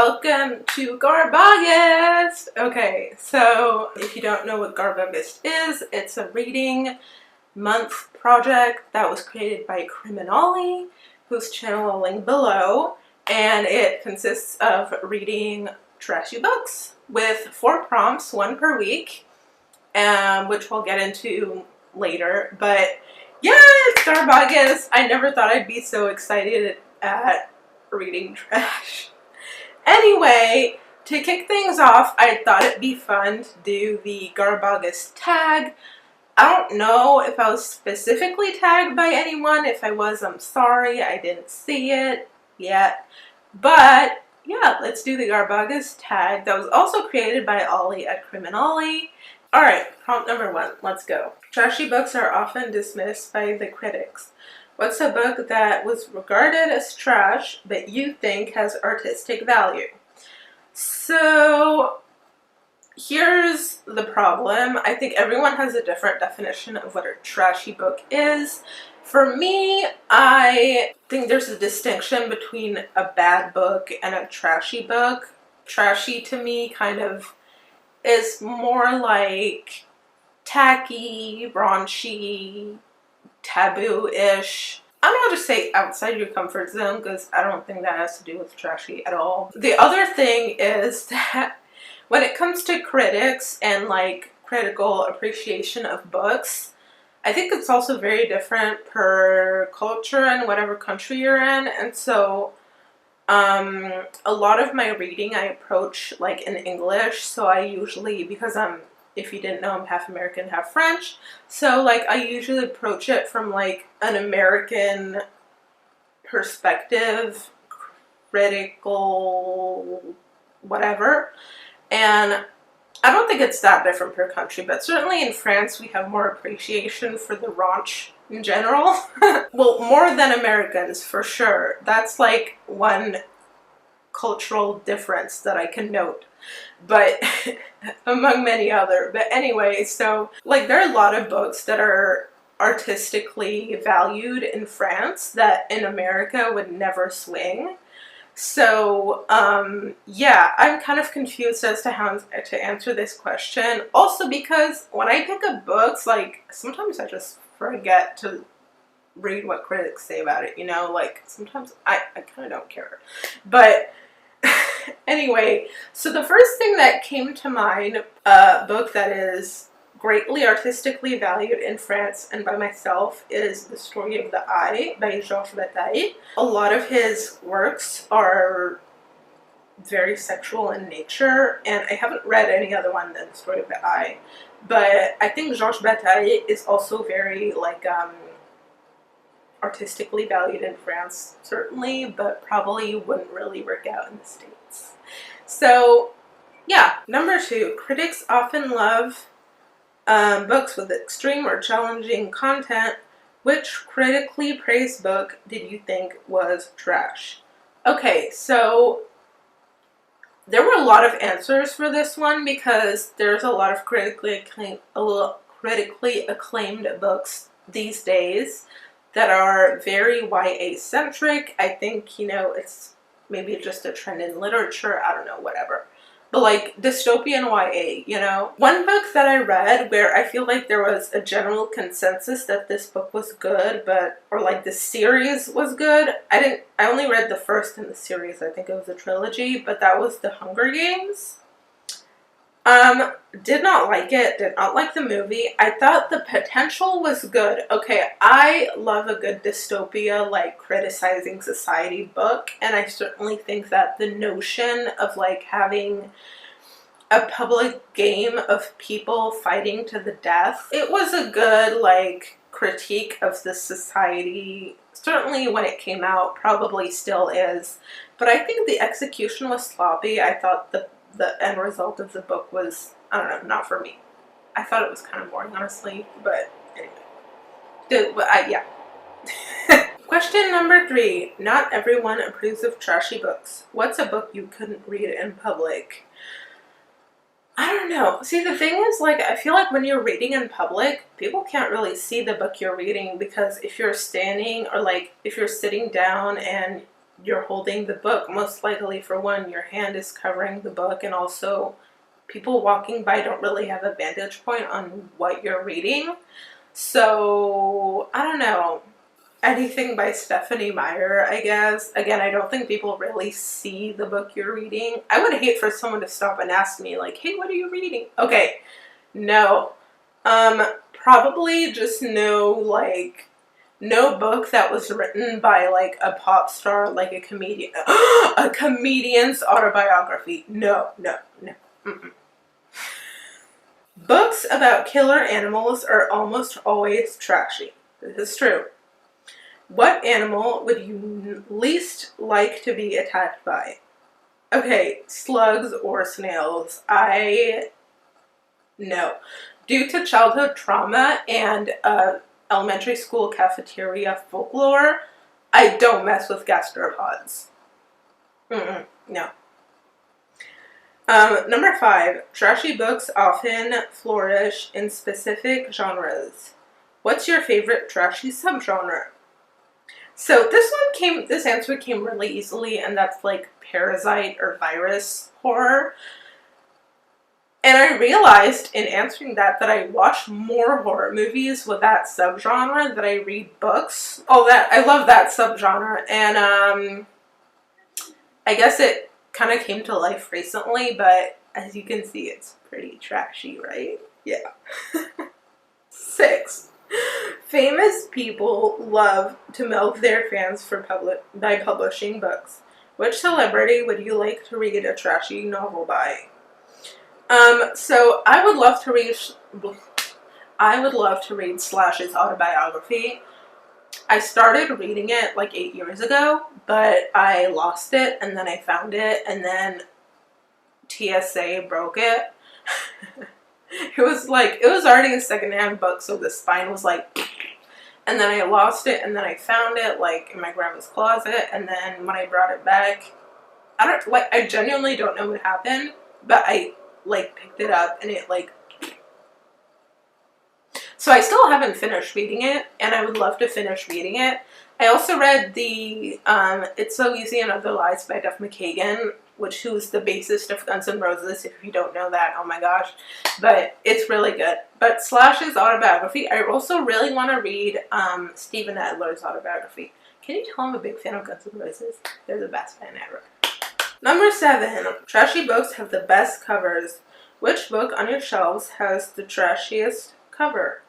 Welcome to Garbogist! Okay, so if you don't know what Garbogist is, it's a reading month project that was created by Criminolly, whose channel I'll link below, and it consists of reading trashy books with 4 prompts, 1 per week, which we'll get into later. But yeah, it's Garbogist! I never thought I'd be so excited at reading trash. Anyway, to kick things off, I thought it'd be fun to do the Garbogist tag. I don't know if I was specifically tagged by anyone. If I was, I'm sorry. I didn't see it yet. But yeah, let's do the Garbogist tag that was also created by Ollie at Criminolly. Alright, prompt number 1. Let's go. Trashy books are often dismissed by the critics. What's a book that was regarded as trash but you think has artistic value? So here's the problem. I think everyone has a different definition of what a trashy book is. For me, I think there's a distinction between a bad book and a trashy book. Trashy to me kind of is more like tacky, raunchy, taboo-ish. I'm not just say outside your comfort zone because I don't think that has to do with trashy at all. The other thing is that when it comes to critics and like critical appreciation of books, I think it's also very different per culture and whatever country you're in. And so a lot of my reading I approach like in English. So I usually, because if you didn't know, I'm half American, half French. So like I usually approach it from like an American perspective, critical, whatever. And I don't think it's that different per country, but certainly in France we have more appreciation for the raunch in general. Well, more than Americans for sure. That's like one cultural difference that I can note, but among many other. But anyway, so like there are a lot of books that are artistically valued in France that in America would never swing. So yeah, I'm kind of confused as to how to answer this question. Also because when I pick up books, like sometimes I just forget to read what critics say about it, you know, like sometimes I kind of don't care. But anyway, so the first thing that came to mind, a book that is greatly artistically valued in France and by myself, is The Story of the Eye by Georges Bataille. A lot of his works are very sexual in nature, and I haven't read any other one than The Story of the Eye. But I think Georges Bataille is also very like artistically valued in France, certainly, but probably wouldn't really work out in the States. So yeah, number 2, critics often love books with extreme or challenging content. Which critically praised book did you think was trash? Okay, so there were a lot of answers for this one because there's a lot of critically acclaimed books these days that are very YA-centric. I think, you know, it's maybe just a trend in literature, I don't know, whatever. But like dystopian YA, you know. One book that I read where I feel like there was a general consensus that this book was good, or like the series was good. I only read the first in the series, I think it was a trilogy, but that was The Hunger Games. Did not like it, did not like the movie. I thought the potential was good. Okay, I love a good dystopia, like criticizing society book, and I certainly think that the notion of like having a public game of people fighting to the death, it was a good like critique of the society, certainly when it came out, probably still is, but I think the execution was sloppy. I thought the end result of the book was, I don't know, not for me. I thought it was kind of boring, honestly, but anyway. Yeah. Question number 3. Not everyone approves of trashy books. What's a book you couldn't read in public? I don't know. See, the thing is, like, I feel like when you're reading in public, people can't really see the book you're reading because if you're standing or, like, if you're sitting down and you're holding the book. Most likely, for one, your hand is covering the book, and also people walking by don't really have a vantage point on what you're reading. So, I don't know. Anything by Stephanie Meyer, I guess. Again, I don't think people really see the book you're reading. I would hate for someone to stop and ask me, like, hey, what are you reading? Okay, no. Probably just no book that was written by, like, a pop star, like a comedian. A comedian's autobiography. No, no, no. Mm-mm. Books about killer animals are almost always trashy. This is true. What animal would you least like to be attacked by? Okay, slugs or snails. No. Due to childhood trauma and elementary school cafeteria folklore, I don't mess with gastropods. No. Number 5. Trashy books often flourish in specific genres. What's your favorite trashy subgenre? So this answer came really easily, and that's like Parasite or virus horror. And I realized in answering that I watch more horror movies with that subgenre than I read books. I love that subgenre, and I guess it kind of came to life recently, but as you can see, it's pretty trashy, right? Yeah. 6. Famous people love to milk their fans by publishing books. Which celebrity would you like to read a trashy novel by? So I would love to read Slash's autobiography. I started reading it like 8 years ago, but I lost it, and then I found it, and then TSA broke it. It was already a secondhand book, so the spine was like, and then I lost it, and then I found it like in my grandma's closet, and then when I brought it back, I genuinely don't know what happened, but I picked it up and it so I still haven't finished reading it, and I would love to finish reading it. I also read the It's So Easy and Other Lies by Duff McKagan, who is the bassist of Guns N' Roses. If you don't know that, oh my gosh. But it's really good. But Slash's autobiography, I also really want to read Steven Adler's autobiography. Can you tell I'm a big fan of Guns N' Roses? They're the best band ever. Number 7. Trashy books have the best covers. Which book on your shelves has the trashiest cover?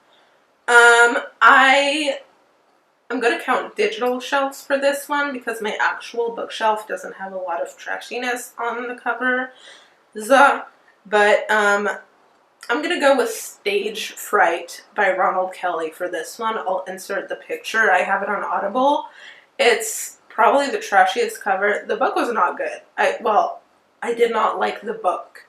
I'm going to count digital shelves for this one because my actual bookshelf doesn't have a lot of trashiness on the cover. But I'm going to go with Stage Fright by Ronald Kelly for this one. I'll insert the picture. I have it on Audible. It's probably the trashiest cover. The book was not good. I did not like the book.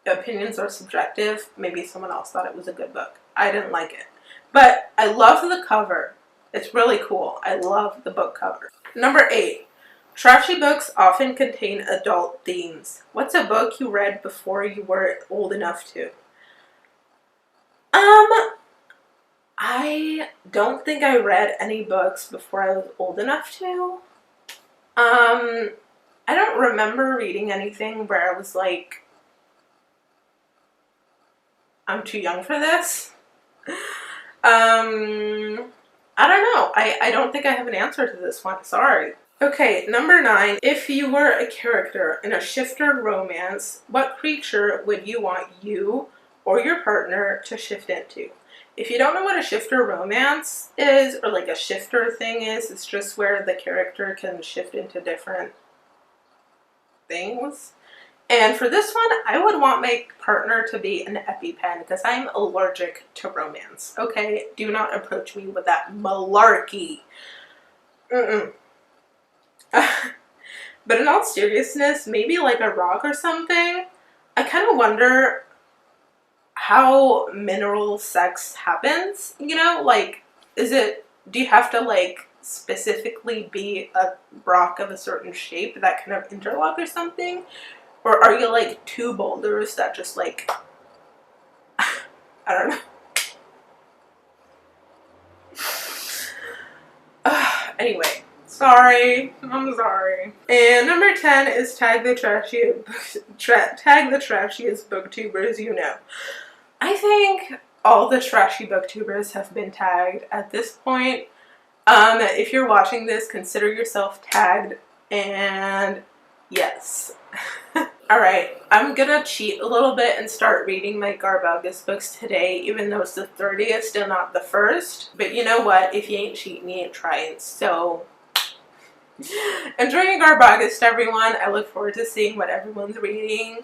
Opinions are subjective. Maybe someone else thought it was a good book. I didn't like it. But I love the cover. It's really cool. I love the book cover. Number 8. Trashy books often contain adult themes. What's a book you read before you were old enough to? I don't think I read any books before I was old enough to. I don't remember reading anything where I was like, I'm too young for this. I don't know. I don't think I have an answer to this one. Sorry. Okay, number 9. If you were a character in a shifter romance, what creature would you want you or your partner to shift into? If you don't know what a shifter romance is, or like a shifter thing is, it's just where the character can shift into different things. And for this one, I would want my partner to be an EpiPen because I'm allergic to romance. Okay? Do not approach me with that malarkey. But in all seriousness, maybe like a rock or something. I kind of wonder how mineral sex happens. You know, like, do you have to like specifically be a rock of a certain shape that kind of interlock or something? Or are you like two boulders that just like, I don't know. Anyway, Sorry, I'm sorry. And number 10 is tag the trashiest booktubers you know. I think all the trashy booktubers have been tagged at this point. If you're watching this, consider yourself tagged, and yes. Alright, I'm gonna cheat a little bit and start reading my Garbagus books today, even though it's the 30th and not the 1st. But you know what? If you ain't cheating, you ain't trying. So, enjoy your Garbagus, everyone. I look forward to seeing what everyone's reading.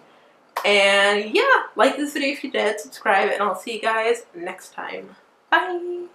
And yeah, like this video if you did, subscribe, and I'll see you guys next time. Bye!